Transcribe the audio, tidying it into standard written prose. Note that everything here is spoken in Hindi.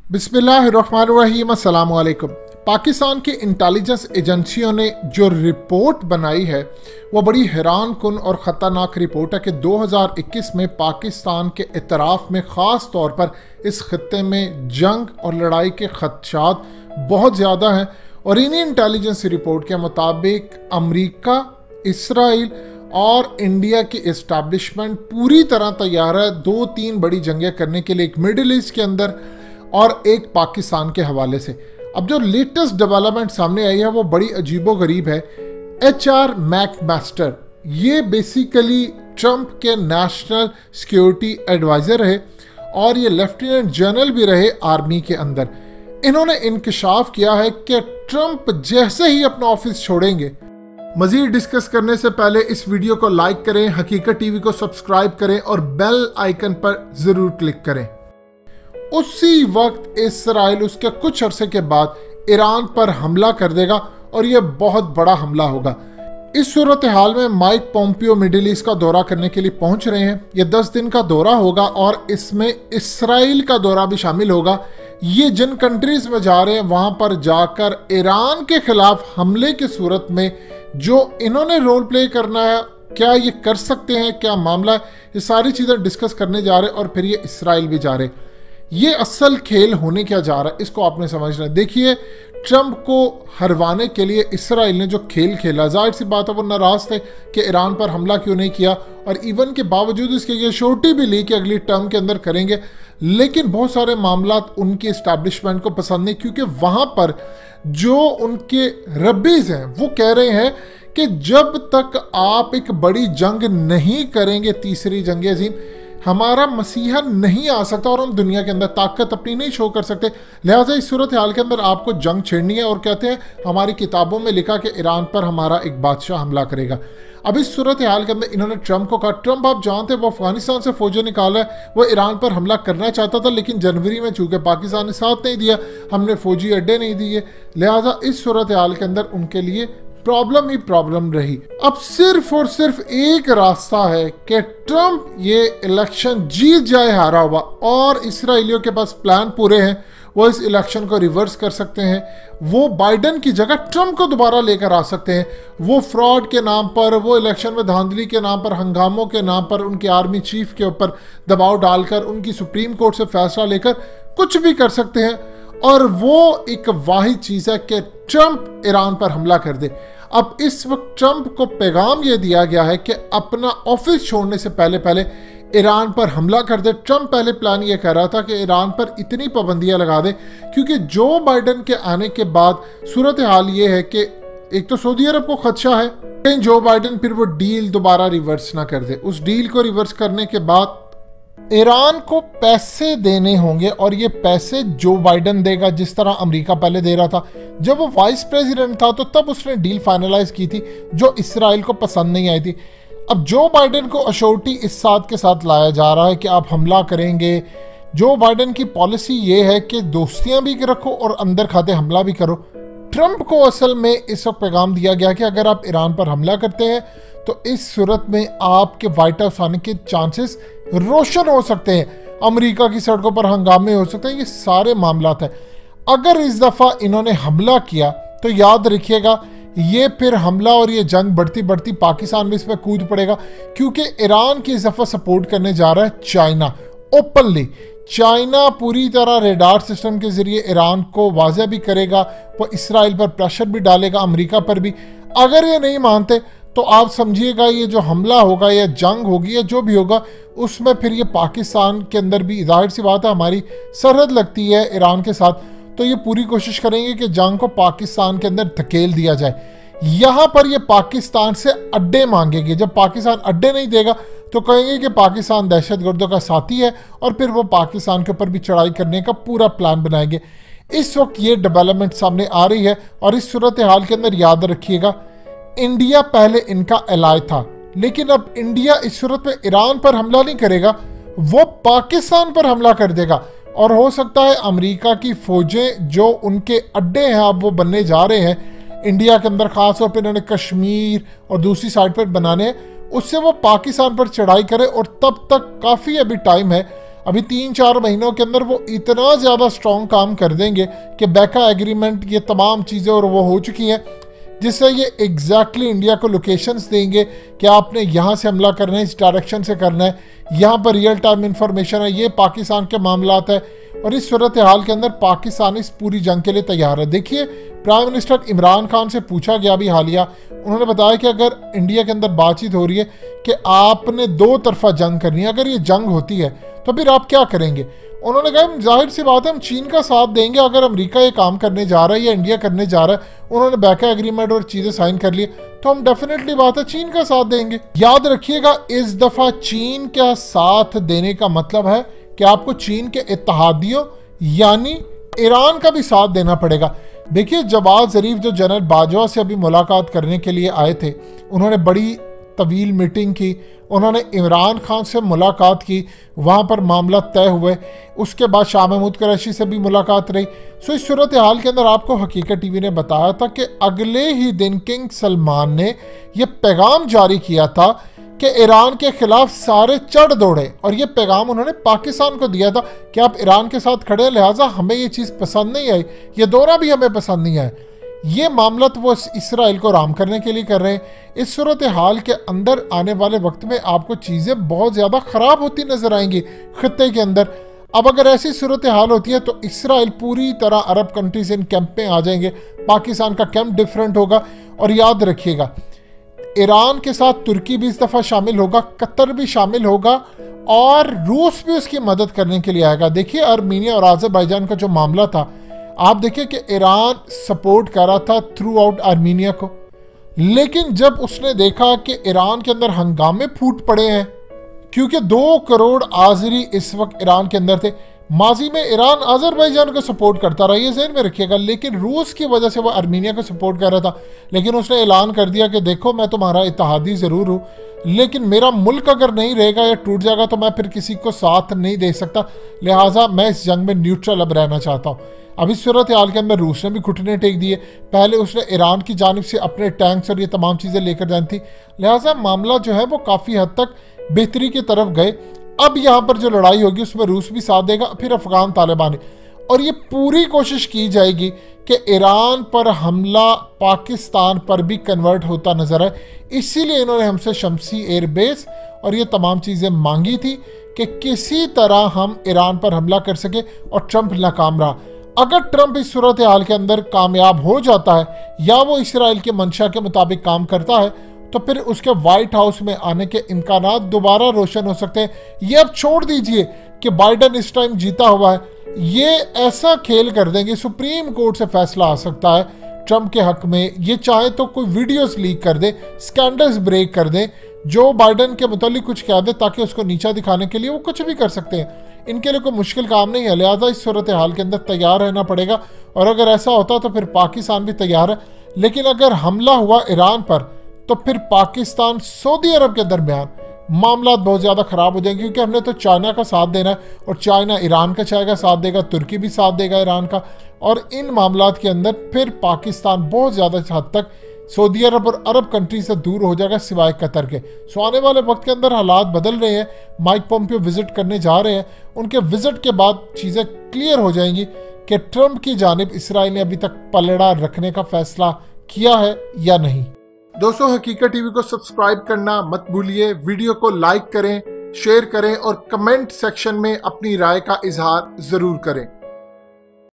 बिस्मिल्लाहिर्रहमानिर्रहीम, अस्सलाम वालेकुम। पाकिस्तान की इंटेलिजेंस एजेंसियों ने जो रिपोर्ट बनाई है वो बड़ी हैरान कुन और ख़तरनाक रिपोर्ट है कि 2021 में पाकिस्तान के इतराफ़ में ख़ास तौर पर इस खत्ते में जंग और लड़ाई के खदशात बहुत ज़्यादा हैं। और इन्हीं इंटेलिजेंस रिपोर्ट के मुताबिक अमेरिका, इसराइल और इंडिया की इस्टेब्लिशमेंट पूरी तरह तैयार है 2-3 बड़ी जंगें करने के लिए, एक मिडिल ईस्ट के अंदर और एक पाकिस्तान के हवाले से। अब जो लेटेस्ट डेवलपमेंट सामने आई है वो बड़ी अजीबोगरीब है। HR मैकमास्टर, ये बेसिकली ट्रंप के नेशनल सिक्योरिटी एडवाइज़र रहे और ये लेफ्टिनेंट जनरल भी रहे आर्मी के अंदर। इन्होंने इंकशाफ किया है कि ट्रंप जैसे ही अपना ऑफिस छोड़ेंगे। मज़ीद डिस्कस करने से पहले इस वीडियो को लाइक करें, हकीकत टीवी को सब्सक्राइब करें और बेल आइकन पर ज़रूर क्लिक करें। उसी वक्त इसराइल उसके कुछ अरसे के बाद ईरान पर हमला कर देगा और यह बहुत बड़ा हमला होगा। इस सूरत हाल में माइक पोम्पियो मिडिल ईस्ट का दौरा करने के लिए पहुंच रहे हैं। यह 10 दिन का दौरा होगा और इसमें इसराइल का दौरा भी शामिल होगा। ये जिन कंट्रीज में जा रहे हैं वहां पर जाकर ईरान के खिलाफ हमले की सूरत में जो इन्होंने रोल प्ले करना है, क्या ये कर सकते हैं, क्या मामला है, ये सारी चीज़ें डिस्कस करने जा रहे हैं। और फिर ये इसराइल भी जा रहे हैं। ये असल खेल होने क्या जा रहा है इसको आपने समझना है। देखिए, ट्रंप को हरवाने के लिए इसराइल ने जो खेल खेला, जाहिर सी बात है वो नाराज़ थे कि ईरान पर हमला क्यों नहीं किया, और इवन के बावजूद इसके ये श्योरिटी भी ली कि अगली टर्म के अंदर करेंगे। लेकिन बहुत सारे मामला उनकी इस्टेब्लिशमेंट को पसंद नहीं, क्योंकि वहाँ पर जो उनके रब्बीज़ हैं वो कह रहे हैं कि जब तक आप एक बड़ी जंग नहीं करेंगे, तीसरी जंग अज़ीम, हमारा मसीहा नहीं आ सकता और हम दुनिया के अंदर ताकत अपनी नहीं शो कर सकते। लिहाजा इस सूरत हाल के अंदर आपको जंग छेड़नी है। और कहते हैं हमारी किताबों में लिखा कि ईरान पर हमारा एक बादशाह हमला करेगा। अब इस सूरत हाल के अंदर इन्होंने ट्रंप को कहा, ट्रंप आप जानते हैं वो अफगानिस्तान से फौजें निकाला है, वो ईरान पर हमला करना चाहता था, लेकिन जनवरी में चूंकि पाकिस्तान ने साथ नहीं दिया, हमने फौजी अड्डे नहीं दिए। लिहाजा इस सूरत हाल के अंदर उनके लिए प्रॉब्लम ही प्रॉब्लम रही। अब सिर्फ और सिर्फ एक रास्ता है कि ट्रंप ये इलेक्शन जीत जाए हारा हुआ, और इसराइलियों के पास प्लान पूरे हैं, वो इस इलेक्शन को रिवर्स कर सकते हैं। वो बाइडन की जगह ट्रंप को दोबारा लेकर आ सकते हैं। वो फ्रॉड के नाम पर, वो इलेक्शन में धांधली के नाम पर, हंगामों के नाम पर उनके आर्मी चीफ के ऊपर दबाव डालकर, उनकी सुप्रीम कोर्ट से फैसला लेकर कुछ भी कर सकते हैं। और वो एक वाहिद चीज़ है कि ट्रंप ईरान पर हमला कर दे। अब इस वक्त ट्रंप को पैगाम यह दिया गया है कि अपना ऑफिस छोड़ने से पहले पहले ईरान पर हमला कर दे। ट्रंप पहले प्लान ये कर रहा था कि ईरान पर इतनी पाबंदियां लगा दे, क्योंकि जो बाइडन के आने के बाद सूरत हाल ये है कि एक तो सऊदी अरब को खदशा है कहीं जो बाइडन फिर वो डील दोबारा रिवर्स ना कर दे। उस डील को रिवर्स करने के बाद ईरान को पैसे देने होंगे, और ये पैसे जो बाइडन देगा, जिस तरह अमेरिका पहले दे रहा था। जब वो वाइस प्रेसिडेंट था तो तब उसने डील फाइनलाइज की थी जो इसराइल को पसंद नहीं आई थी। अब जो बाइडन को अश्योरिटी इस साथ के साथ लाया जा रहा है कि आप हमला करेंगे। जो बाइडन की पॉलिसी ये है कि दोस्तियां भी रखो और अंदर खाते हमला भी करो। ट्रंप को असल में इस वक्त पैगाम दिया गया कि अगर आप ईरान पर हमला करते हैं तो इस सूरत में आपके वाइट हाउस आने के चांसेस रोशन हो सकते हैं, अमेरिका की सड़कों पर हंगामे हो सकते हैं। ये सारे मामलात हैं। अगर इस दफ़ा इन्होंने हमला किया तो याद रखिएगा ये फिर हमला और ये जंग बढ़ती बढ़ती पाकिस्तान में इसमें कूद पड़ेगा, क्योंकि ईरान की इस दफ़ा सपोर्ट करने जा रहा है चाइना ओपनली। चाइना पूरी तरह रेडार सिस्टम के जरिए ईरान को वाज़ेह भी करेगा, वो इसराइल पर प्रेशर भी डालेगा, अमेरिका पर भी। अगर ये नहीं मानते तो आप समझिएगा ये जो हमला होगा या जंग होगी या जो भी होगा उसमें फिर ये पाकिस्तान के अंदर भी, जाहिर सी बात है हमारी सरहद लगती है ईरान के साथ, तो ये पूरी कोशिश करेंगे कि जंग को पाकिस्तान के अंदर धकेल दिया जाए। यहाँ पर ये पाकिस्तान से अड्डे मांगेंगे। जब पाकिस्तान अड्डे नहीं देगा तो कहेंगे कि पाकिस्तान दहशतगर्दों का साथी है, और फिर वो पाकिस्तान के ऊपर भी चढ़ाई करने का पूरा प्लान बनाएंगे। इस वक्त ये डेवलपमेंट सामने आ रही है। और इस सूरत हाल के अंदर याद रखिएगा, इंडिया पहले इनका एलाय था, लेकिन अब इंडिया इस सूरत में ईरान पर हमला नहीं करेगा, वो पाकिस्तान पर हमला कर देगा। और हो सकता है अमेरिका की फौजें जो उनके अड्डे हैं अब वो बनने जा रहे हैं इंडिया के अंदर, खासतौर पर इन्होंने कश्मीर और दूसरी साइड पर बनाने हैं, उससे वो पाकिस्तान पर चढ़ाई करे। और तब तक काफ़ी अभी टाइम है, अभी 3-4 महीनों के अंदर वो इतना ज़्यादा स्ट्रॉन्ग काम कर देंगे कि बैका एग्रीमेंट, ये तमाम चीज़ें और वो हो चुकी हैं, जिससे ये एग्जैक्टली इंडिया को लोकेशंस देंगे कि आपने यहाँ से हमला करना है, इस डायरेक्शन से करना है, यहाँ पर रियल टाइम इंफॉर्मेशन है, ये पाकिस्तान के मामलात है। और इस सूरत हाल के अंदर पाकिस्तान इस पूरी जंग के लिए तैयार है। देखिए, प्राइम मिनिस्टर इमरान खान से पूछा गया अभी हालिया, उन्होंने बताया कि अगर इंडिया के अंदर बातचीत हो रही है कि आपने 2 तरफा जंग करनी है, अगर ये जंग होती है तो फिर आप क्या करेंगे। उन्होंने कहा जाहिर सी बात है हम चीन का साथ देंगे, अगर अमेरिका ये काम करने जा रहा है या इंडिया करने जा रहा है, उन्होंने बैका एग्रीमेंट और चीज़ें साइन कर ली, तो हम डेफिनेटली बात है चीन का साथ देंगे। याद रखिएगा, इस दफ़ा चीन का साथ देने का मतलब है कि आपको चीन के इत्तेहादियों यानी ईरान का भी साथ देना पड़ेगा। देखिए, जवाद ज़रीफ जो जनरल बाजवा से अभी मुलाकात करने के लिए आए थे, उन्होंने बड़ी तवील मीटिंग की, उन्होंने इमरान खान से मुलाकात की, वहाँ पर मामला तय हुए। उसके बाद शाह महमूद कुरैशी से भी मुलाकात रही। सो इस सूरत हाल के अंदर आपको हकीकत टीवी ने बताया था कि अगले ही दिन किंग सलमान ने यह पैगाम जारी किया था कि ईरान के खिलाफ सारे चढ़ दौड़े, और ये पैगाम उन्होंने पाकिस्तान को दिया था कि आप ईरान के साथ खड़े, लिहाजा हमें ये चीज़ पसंद नहीं आई, ये दौरा भी हमें पसंद नहीं आया। ये मामला तो वो इसराइल को राम करने के लिए कर रहे हैं। इस सूरत हाल के अंदर आने वाले वक्त में आपको चीज़ें बहुत ज़्यादा ख़राब होती नज़र आएंगी खत्ते के अंदर। अब अगर ऐसी सूरत हाल होती है तो इसराइल पूरी तरह अरब कंट्रीज इन कैंप में आ जाएंगे, पाकिस्तान का कैंप डिफरेंट होगा। और याद रखिएगा, ईरान के साथ तुर्की भी इस दफ़ा शामिल होगा, कतर भी शामिल होगा और रूस भी उसकी मदद करने के लिए आएगा। देखिए, आर्मीनिया और अज़रबैजान का जो मामला था, आप देखिए कि ईरान सपोर्ट कर रहा था थ्रू आउट आर्मीनिया को, लेकिन जब उसने देखा कि ईरान के अंदर हंगामे फूट पड़े हैं, क्योंकि 2 करोड़ आज़री इस वक्त ईरान के अंदर थे। माजी में ईरान अज़रबैजान को सपोर्ट करता रहा, ये ज़हन में रखिएगा, लेकिन रूस की वजह से वो आर्मीनिया को सपोर्ट कर रहा था। लेकिन उसने ऐलान कर दिया कि देखो, मैं तुम्हारा इत्तेहादी ज़रूर हूँ, लेकिन मेरा मुल्क अगर नहीं रहेगा या टूट जाएगा तो मैं फिर किसी को साथ नहीं दे सकता, लिहाजा मैं इस जंग में न्यूट्रल अब रहना चाहता हूँ। अब इस सूरत हाल के अंदर रूस ने भी घुटने टेक दिए। पहले उसने ईरान की जानिब से अपने टैंक्स और ये तमाम चीज़ें लेकर जानी थी, लिहाजा मामला जो है वो काफ़ी हद तक बेहतरी की तरफ गए। अब यहाँ पर जो लड़ाई होगी उसमें रूस भी साथ देगा, फिर अफगान तालिबानी, और ये पूरी कोशिश की जाएगी कि ईरान पर हमला पाकिस्तान पर भी कन्वर्ट होता नजर आए। इसीलिए इन्होंने हमसे शमसी एयरबेस और ये तमाम चीज़ें मांगी थी कि किसी तरह हम ईरान पर हमला कर सके, और ट्रंप नाकाम रहा। अगर ट्रंप इस सूरत हाल के अंदर कामयाब हो जाता है या वो इसराइल के मंशा के मुताबिक काम करता है, तो फिर उसके व्हाइट हाउस में आने के इम्कानात दोबारा रोशन हो सकते हैं। ये अब छोड़ दीजिए कि बाइडन इस टाइम जीता हुआ है, ये ऐसा खेल कर देंगे, सुप्रीम कोर्ट से फैसला आ सकता है ट्रंप के हक में। ये चाहे तो कोई वीडियोस लीक कर दे, स्कैंडल्स ब्रेक कर दे, जो बाइडन के मुतालिक कुछ कह दे, ताकि उसको नीचा दिखाने के लिए वो कुछ भी कर सकते हैं। इनके लिए कोई मुश्किल काम नहीं है, लिहाजा इस सूरत हाल के अंदर तैयार रहना पड़ेगा। और अगर ऐसा होता तो फिर पाकिस्तान भी तैयार है, लेकिन अगर हमला हुआ ईरान पर तो फिर पाकिस्तान सऊदी अरब के दरमियान मामला बहुत ज़्यादा ख़राब हो जाएंगे, क्योंकि हमने तो चाइना का साथ देना है, और चाइना ईरान का चाहेगा साथ देगा, तुर्की भी साथ देगा ईरान का, और इन मामलात के अंदर फिर पाकिस्तान बहुत ज़्यादा हद तक सऊदी अरब और अरब कंट्री से दूर हो जाएगा सिवाय कतर के। सो आने वाले वक्त के अंदर हालात बदल रहे हैं। माइक पोम्पियो विजिट करने जा रहे हैं, उनके विजिट के बाद चीज़ें क्लियर हो जाएंगी कि ट्रंप की जानिब इसराइल ने अभी तक पलड़ा रखने का फैसला किया है या नहीं। दोस्तों, हकीकत टीवी को सब्सक्राइब करना मत भूलिए, वीडियो को लाइक करें, शेयर करें और कमेंट सेक्शन में अपनी राय का इजहार ज़रूर करें।